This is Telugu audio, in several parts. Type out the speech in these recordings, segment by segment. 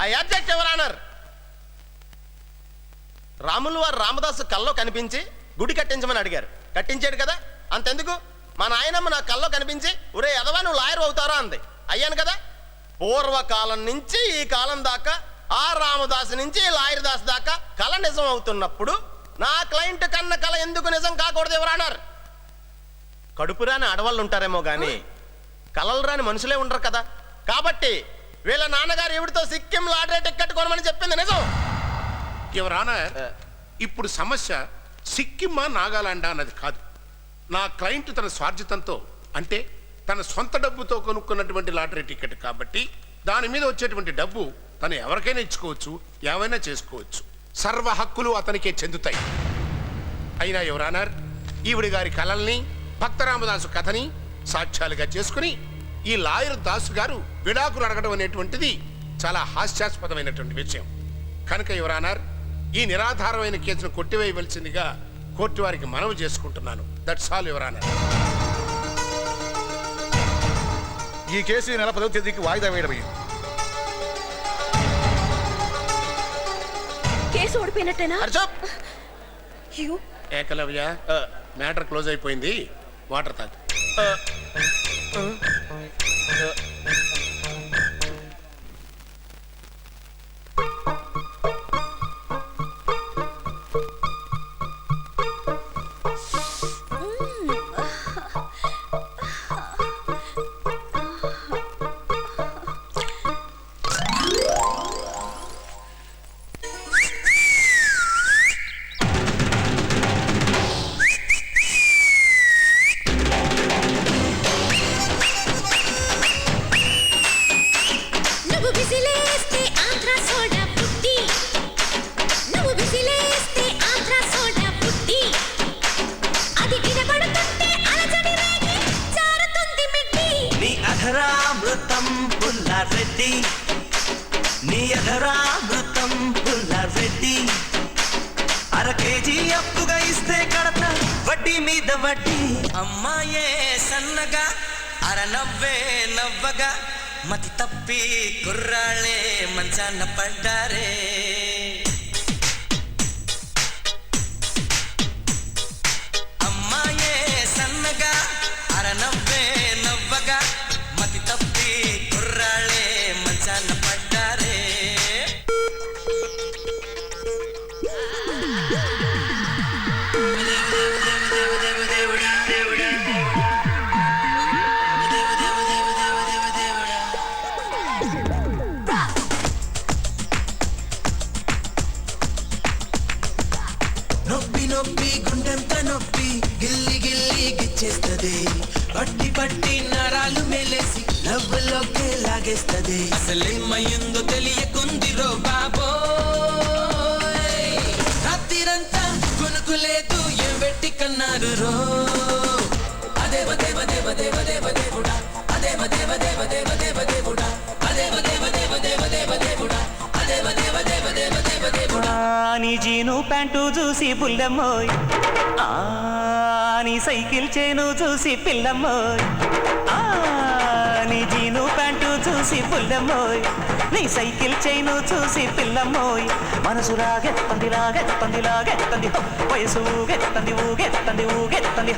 I object your honour. Ramulu వారు రామదాసు కల్లో కనిపించి గుడి కట్టించమని అడిగారు. కట్టించాడు కదా, అంతెందుకు మా నాయనమ్మ నా కల్లో కనిపించి ఒరే ఎదవా నువ్వు లాయర్ అవుతారా అంది. అయ్యాను కదా. పూర్వకాలం నుంచి ఈ కాలం దాకా ఆ రామదాసు నుంచి ఈ లాయర్ దాస్ దాకా కళ నిజం అవుతున్నప్పుడు నా క్లయింట్ కన్న కళ ఎందుకు నిజం కాకూడదు యువర్ ఆనర్? కడుపు రాని ఆడవాళ్ళు ఉంటారేమో గాని కలలు రాని మనుషులే ఉండరు కదా. కాబట్టి వీళ్ళ నాన్నగారు ఎవరితో సిక్కిం లాటరీ టికెట్ కొనమని చెప్పింది నిజం. యువర్ ఆనర్, ఇప్పుడు సమస్య సిక్కిమా నాగాలాండా అన్నది కాదు. నా క్లయింట్ తన స్వార్జితంతో అంటే తన సొంత డబ్బుతో కొనుక్కున్నటువంటి లాటరీ టికెట్ కాబట్టి దాని మీద వచ్చేటువంటి డబ్బు తను ఎవరికైనా ఇచ్చుకోవచ్చు, ఏమైనా చేసుకోవచ్చు. సర్వ హక్కులు అతనికే చెందుతాయి. అయినా యువర్ ఆనర్, ఈవిడి గారి కలల్ని భక్తరామదాసు కథని సాక్ష్యాలుగా చేసుకుని ఈ లాయర్ దాసు గారు విడాకులు అడగడం అనేటువంటిది చాలా హాస్యాస్పదమైనటువంటి విషయం. కనుక యువర్ ఆనర్, ఈ నిరాధారమైన కేసును కొట్టివేయవలసిందిగా కోర్టు వారికి మనవి చేసుకుంటున్నాను. That's all your honour. ఈ కేసు ఈ నెల 10వ తేదీకి వాయిదా వేయడమైంది. కేసు ఓడిపోయినట్టేనా? ఏకలవ్య, మ్యాటర్ క్లోజ్ అయిపోయింది. వాటర్ తాగు. అధరామృతం పుల్లారెడ్డి, నీ అధరామృతం పుల్లారెడ్డి. అర కేజీ అప్పుగా ఇస్తే కడత వడ్డీ మీద వడ్డీ. అమ్మాయే సన్నగా అర నవ్వే నవ్వగా మతి తప్పి కుర్రాళ్ళే మంచాన పడ్డారే. అమ్మాయే సన్నగా అర నవ్వే నవ్వగా మతి తప్పి కుర్రాళ్ళే మంచాన పడ్డారే. నొప్పి నొప్పి గుండెంత నొప్పి గిల్లి గిల్లి గిచ్చేస్తది. పట్టి పట్టి నరాలు మేలేసి లవ్వులోకి లాగేస్తది. అసలేమయ్యిందో తెలియకుందిరో బాబోయ్. రాత్రిరంతా కొనుక్కులేదు ఏం పెట్టి కన్నారు రో. అదేవ దేవ దేవ దేవ దేవ దేవుడా, అదేవ దేవ దేవ దేవ దేవ దేవుడా, అదేవ దేవ దేవ దేవ దేవ దేవుడా, అదేవ దేవ దేవ దేవ దేవ దేవుడా. నీ జీను ప్యాంటు చూసి పుల్లమ్మోయ్, నీ సైకిల్ చేను చూసి పిల్లమ్మోయ్. నీ జీను ప్యాంటు చూసి పుల్లమ్మోయ్, నీ సైకిల్ చైను చూసి పిల్లమ్మోయ్. మనసు లాగెత్తంది లాగెత్తంది లాగెత్తంది, వయసు ఊగెత్తంది ఊగెత్తంది ఊగెత్తంది.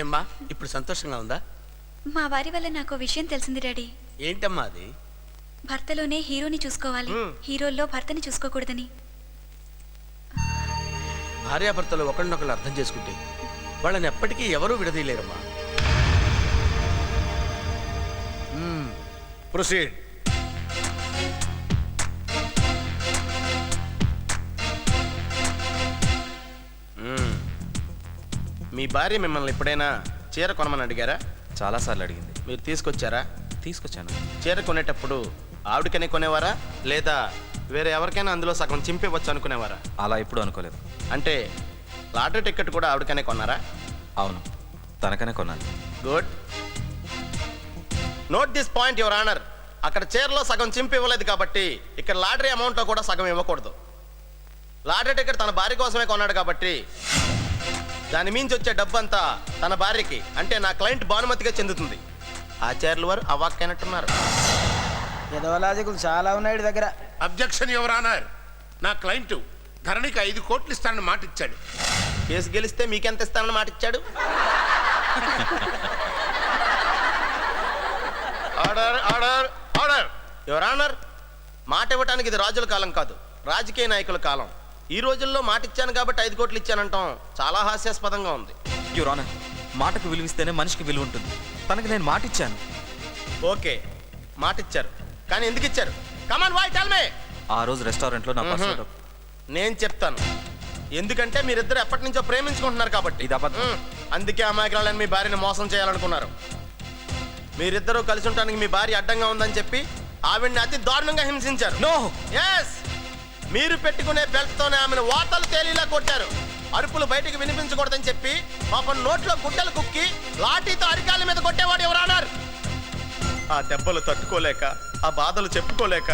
ఏమ్మా ఇప్పుడు సంతోషంగా ఉందా? మా వారి వల్ల నాకు విషయం తెలిసింది డాడీ. ఏంటమ్మా అది? భర్తలోనే హీరోని చూసుకోవాలి, హీరోల్లో భర్తని చూసుకోకూడదని. భార్యాభర్తలు ఒకరినొకరు అర్థం చేసుకుంటే వాళ్ళని ఎప్పటికీ ఎవరూ విడదీయలేరమ్మా. ప్రొసీడ్. మీ భార్య మిమ్మల్ని ఎప్పుడైనా చీర కొనమని అడిగారా? చాలాసార్లు అడిగింది. మీరు తీసుకొచ్చారా? తీసుకొచ్చాను. చీర కొనేటప్పుడు ఆవిడకనే కొనేవారా లేదా వేరే ఎవరికైనా అందులో సగం చింపివచ్చు అనుకునేవారా? అలా ఎప్పుడు అనుకోలేదు. అంటే లాటరీ టికెట్ కూడా ఆవిడకనే కొన్నారా? అవును, తనకనే కొన్నాను. Good. Note this point your honour. అక్కడ చీరలో సగం చింపి ఇవ్వలేదు కాబట్టి ఇక్కడ లాటరీ అమౌంట్లో కూడా సగం ఇవ్వకూడదు. లాటరీ టికెట్ తన భార్య కోసమే కొన్నాడు కాబట్టి దాని మించి వచ్చే డబ్బు అంతా తన భార్యకి అంటే నా క్లయింట్ భానుమతిగా చెందుతుంది. ఆచార్యుల వారు అవాక్కైనట్టున్నారు. ఎదవలాజికులు చాలా ఉన్నాయి వీడి దగ్గర. Objection your honour. నా క్లయింట్ ధరణికి 5 కోట్లు ఇస్తానని మాట ఇచ్చాడు. కేసు గెలిస్తే మీకెంత ఇస్తానని మాట ఇచ్చాడు? Order order order your honour, మాట ఇవ్వటానికి ఇది రాజుల కాలం కాదు, రాజకీయ నాయకుల కాలం. ఈ రోజుల్లో మాట ఇచ్చాను కాబట్టి 5 కోట్లు ఇచ్చానంటాం చాలా హాస్యాస్పదంగా ఉంది. యువర్ ఆనర్, మాటకు విలువిస్తేనే మనిషికి విలువ ఉంటుంది. తనకి నేను మాట ఇచ్చాను. ఓకే, మాట ఇచ్చారు, కానీ ఎందుకు ఇచ్చారు? Come on boy tell me. ఆ రోజు రెస్టారెంట్లో నా పర్సులో డబ్బు. నేను చెప్తాను. ఎందుకంటే మీరిద్దరు ఎప్పటి నుంచో ప్రేమించుకుంటున్నారు కాబట్టి. ఇది అబద్ధం. అందుకే అమాయకురాలని మీ భార్యని మోసం చేయాలనుకున్నారు. మీరిద్దరూ కలిసి ఉండడానికి మీ భార్య అడ్డంగా ఉందని చెప్పి ఆవిడ్ని అతి దారుణంగా హింసించారు. నో. ఎస్, మీరు పెట్టుకునే బెల్ట్తోనే ఆమెను వాతలు తేలిలా కొట్టారు. అరుపులు బయటికి వినిపించకూడదని చెప్పి పాపం నోట్లో గుడ్డలు కుక్కి లాఠీతో అరికాల మీద కొట్టేవాడు ఎవరన్నారు. ఆ దెబ్బలు తట్టుకోలేక, ఆ బాధలు చెప్పుకోలేక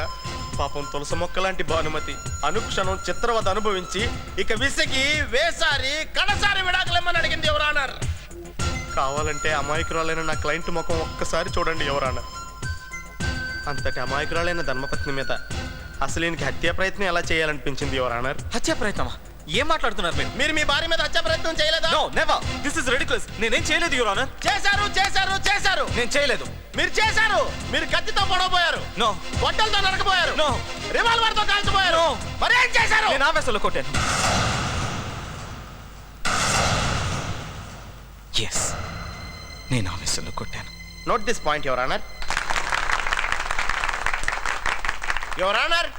పాపం తులసి మొక్క లాంటి భానుమతి అనుక్షణం చిత్రవద అనుభవించి ఇక విసిగి వేసారి కడసారి విడాకులేమని అడిగింది ఎవరన్నారు. కావాలంటే అమాయకురాలైన నా క్లయింట్ ముఖం ఒక్కసారి చూడండి ఎవరన్నారు. అంతటి అమాయకురాలైన ధర్మపత్ని మీద అసలు ఈయనకి హత్యా ప్రయత్నం ఎలా చేయాలనిపించింది ఎవరన్నారు. హత్య ప్రయత్నమా? ఏం మాట్లాడుతున్నారు మీరు? మీరు మీ భార్య మీద హత్యా ప్రయత్నం చేయలేదా? No, never. This is ridiculous. నేనేం చేయలేదు యువర్ ఆనర్. చేశారు చేశారు చేశారు. నేను చేయలేదు. మీరు చేశారు. మీరు కత్తితో పొడవబోయారు, నో. బొట్టలతో నరకబోయారు, నో. రివాల్వర్ తో కాల్చబోయారు. నో. మరేం చేశారు? నేను ఆవేశంలో కొట్టాను. ఎస్, నేను ఆవేశంలో కొట్టాను. Note this point your honour. Your honour,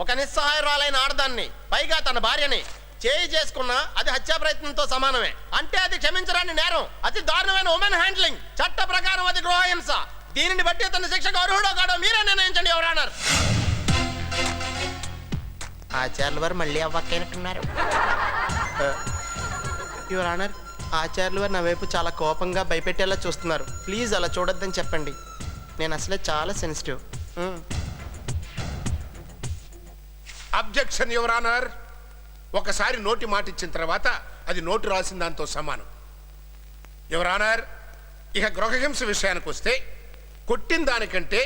ఒక నిస్సహాయరాలైన ఆడదాన్ని, పైగా తన భార్యని చేయి చేసుకున్నా అది హత్యా ప్రయత్నంతో సమానమే. అంటే అది క్షమించరాని నేరం, అతి దారుణమైన ఉమెన్ హ్యాండ్లింగ్. చట్ట ప్రకారం అది గృహహింస. దీనిని బట్టి అతని శిక్షకు అర్హుడో కాడో మీరే నిర్ణయించండి యువర్ ఆనర్. ఆచార్యుల వారు మళ్ళీ అవ్వక్కైనట్టున్నారు. యువర్ ఆనర్, ఆచార్యుల వారు నా వైపు చాలా కోపంగా భయపెట్టేలా చూస్తున్నారు. ప్లీజ్ అలా చూడొద్దని చెప్పండి. నేను అసలే చాలా సెన్సిటివ్. Objection your honour. ఒకసారి నోటి మాట ఇచ్చిన తర్వాత అది నోటు రాసిన దాంతో సమానం. యువర్ ఆనర్, ఇక గృహహింస విషయానికి వస్తే కొట్టిన దానికంటే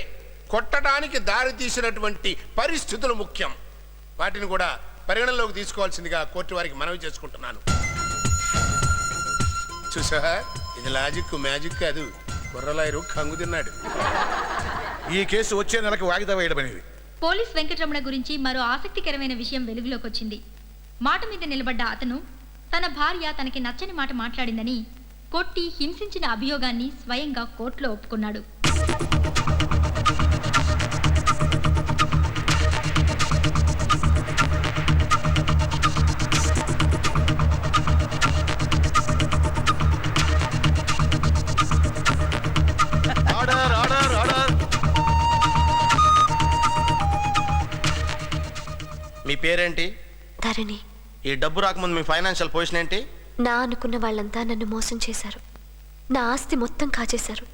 కొట్టడానికి దారి తీసినటువంటి పరిస్థితులు ముఖ్యం. వాటిని కూడా పరిగణనలోకి తీసుకోవాల్సిందిగా కోర్టు వారికి మనవి చేసుకుంటున్నాను. చూసా, ఇది లాజిక్ మ్యాజిక్ కాదు, కుర్రలాయరు కంగు తిన్నాడు. ఈ కేసు వచ్చే నెలకి వాయిదా వేయడం అనేది. పోలీస్ వెంకటరమణ గురించి మరో ఆసక్తికరమైన విషయం వెలుగులోకి వచ్చింది. మాట మీద నిలబడ్డ అతను తన భార్య తనకి నచ్చని మాట మాట్లాడిందని కొట్టి హింసించిన అభియోగాన్ని స్వయంగా కోర్టులో ఒప్పుకున్నాడు. Order order order. మీ పేరేంటి? ధరణి. ఈ డబ్బు రాకముందు మీ ఫైనాన్షియల్ పొజిషన్ ఏంటి? నా అనుకున్న వాళ్ళంతా నన్ను మోసం చేశారు. నా ఆస్తి మొత్తం కాజేశారు.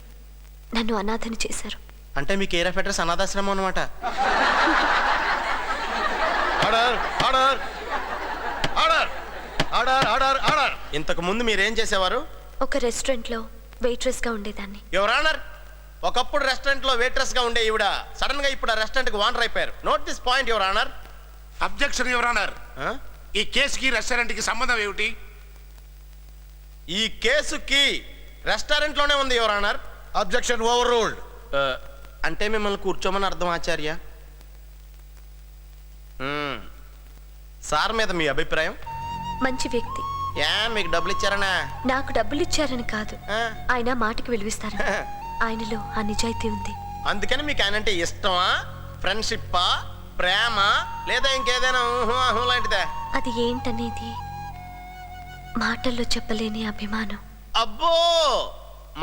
నన్ను అనాథని చేశారు. అంటే మీ కేర్ ఆఫ్ అడ్రస్ అనాథాశ్రమం అనమాట. Order order order order order order. ఇంతకు ముందు మీరేం చేసేవారు? ఒక రెస్టారెంట్లో వెయిట్రెస్గా ఉండేదాన్ని. యువర్ ఆనర్, ఒకప్పుడు రెస్టారెంట్లో వెయిట్రెస్గా ఉండే ఈవిడ సడన్ గా ఇప్పుడు ఆ రెస్టారెంట్కి ఓనర్ అయిపోయారు. Note this point your honour. Objection your honour. ఈ కేసుకి రెస్టారెంట్కి సంబంధం ఏమిటి? ఈ కేసుకి రెస్టారెంట్లోనే ఉంది your honour. Objection over ruled. అంటే మిమ్మల్ని కూర్చోమని అర్థం ఆచార్య. సార్ మీద మీ అభిప్రాయం? మంచి వ్యక్తి. మీకు డబ్బులు ఇచ్చారనా? నాకు డబ్బులు ఇచ్చారని కాదు, ఆయన మాటకి విలువిస్తారు. ఆయనలో ఆ నిజాయితీ ఉంది. అందుకని మీకు ఆయన అంటే ఇష్టమా, ఫ్రెండ్షిప్పా, ప్రేమ, లేదా ఇంకేదైనా ఊహు లాంటిదే? అది ఏంటనేది మాటల్లో చెప్పలేని అభిమానం. అబ్బో,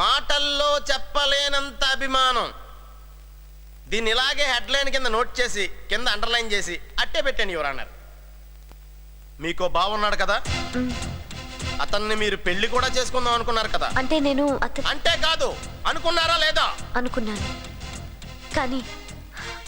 మాటల్లో చెప్పలేనంత అభిమానం. దీన్ని ఇలాగే హెడ్లైన్ కింద నోట్ చేసి కింద అండర్లైన్ చేసి అట్టే పెట్టండి యువర్ ఆనర్. మీకో బావున్నాడు కదా, అతన్ని మీరు పెళ్లి కూడా చేసుకుందాం అనుకున్నారు కదా? అంటే నేను అంటే కాదు, అనుకున్నారా లేదా? అనుకున్నాను, కానీ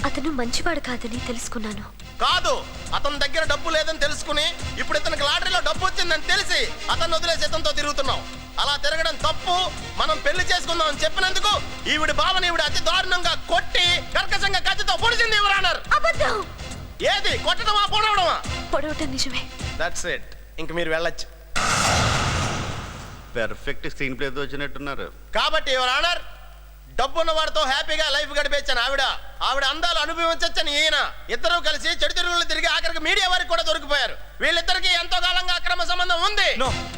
అతను మంచివాడు కాదని తెలుసుకున్నాను. కాదు, అతని దగ్గర డబ్బు లేదని తెలుసుకుని ఇప్పుడు ఇతనికి లాటరీలో డబ్బు వచ్చిందని తెలిసి అతను వదిలేసి ఇతనితో తిరుగుతున్నావు. అలా తిరగడం తప్పు. మనం పెళ్లి చేసుకుందాం అని చెప్పినందుకు ఈవిడ బావని ఈవిడ అతి దారుణంగా కొట్టి కర్కశంగా కత్తితో పొడిచింది యువర్ ఆనర్. అబద్ధం. ఏది కొట్టడమా పొడవడమా? పొడవటం నిజమే. That's it. ఇంక మీరు వెళ్ళొచ్చు. పెర్ఫెక్ట్ స్క్రీన్ ప్లేతో వచ్చినట్టున్నారు. కాబట్టి యువర్ ఆనర్, డబ్బున్న వాడితో హ్యాపీగా లైఫ్ గడిపేచ్చాను ఆవిడ అందాలు అనుభవించొచ్చని ఈయన. ఇద్దరు కలిసి చెడు తిరుగులు తిరిగి ఆఖరికి మీడియా వారికి కూడా దొరికిపోయారు. వీళ్ళిద్దరికి ఎంతో కాలంగా అక్రమ సంబంధం ఉంది.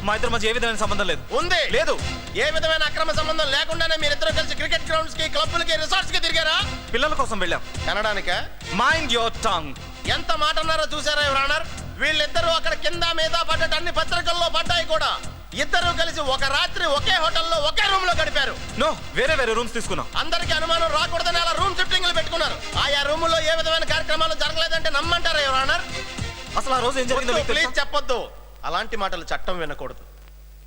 మా ఇద్దరి మధ్య ఏ విధమైన సంబంధం లేదు. ఉంది. లేదు. ఏ విధమైన అక్రమ సంబంధం లేకుండానే మీరిద్దరు కలిసి క్రికెట్ గ్రౌండ్స్ కి, క్లబ్బులకి, రిసార్ట్స్ కి తిరిగారా? పిల్లల కోసం వెళ్ళాం. కనడానిక? Mind your tongue. ఎంత మాట అన్నారో చూసారా యువర్ ఆనర్? వీళ్ళిద్దరూ అక్కడ కింద మీద పడ్డట్టు అన్ని పత్రికల్లో పడ్డాయి కూడా. ఇద్దరు కలిసి ఒక రాత్రి ఒకే హోటల్లో ఒకే రూమ్ లో గడిపారు. వేరే రూమ్స్ తీసుకున్నాం. అందరికి అనుమానం రాకూడదని అలా రూమ్ షిఫ్టింగ్లు పెట్టుకున్నారు. ఆయా రూముల్లో ఏ విధమైన కార్యక్రమాలు జరగలేదంటే నమ్మంటారా యువర్ ఆనర్? అసలు ఆ రోజు ఏం జరిగిందో ప్లీజ్ చెప్పొద్దు. అలాంటి మాటలు చట్టం వినకూడదు.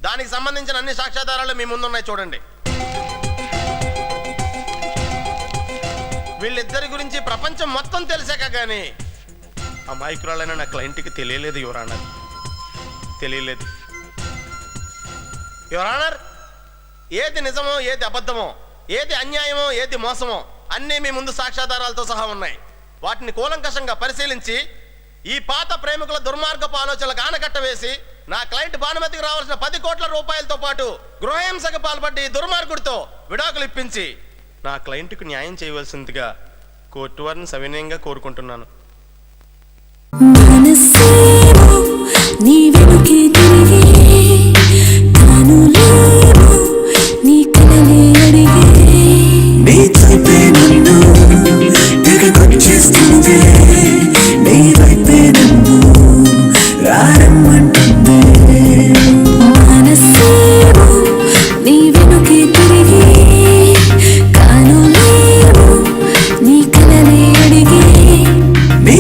దానికి సంబంధించిన అన్ని సాక్ష్యాధారాలు మీ ముందున్నాయి, చూడండి. వీళ్ళిద్దరి గురించి ప్రపంచం మొత్తం తెలిసాక గానీ అమాయకురాలైన నా క్లయింట్కి తెలియలేదు యువర్ ఆనర్. తెలియలేదు యువర్ ఆనర్. ఏది నిజమో, ఏది అబద్ధమో, ఏది అన్యాయమో, ఏది మోసమో అన్నీ మీ ముందు సాక్ష్యాధారాలతో సహా ఉన్నాయి. వాటిని కూలంకషంగా పరిశీలించి ఈ పాత ప్రేమికుల దుర్మార్గపు ఆలోచనలకు ఆనకట్ట వేసి నా క్లయింట్ భానుమతికి రావాల్సిన 10 కోట్ల రూపాయలతో పాటు గృహహింసకు పాల్పడి దుర్మార్గుడితో విడాకులు ఇప్పించి నా క్లయింట్కు న్యాయం చేయవలసిందిగా కోర్టు వారిని సవినయంగా కోరుకుంటున్నాను. Me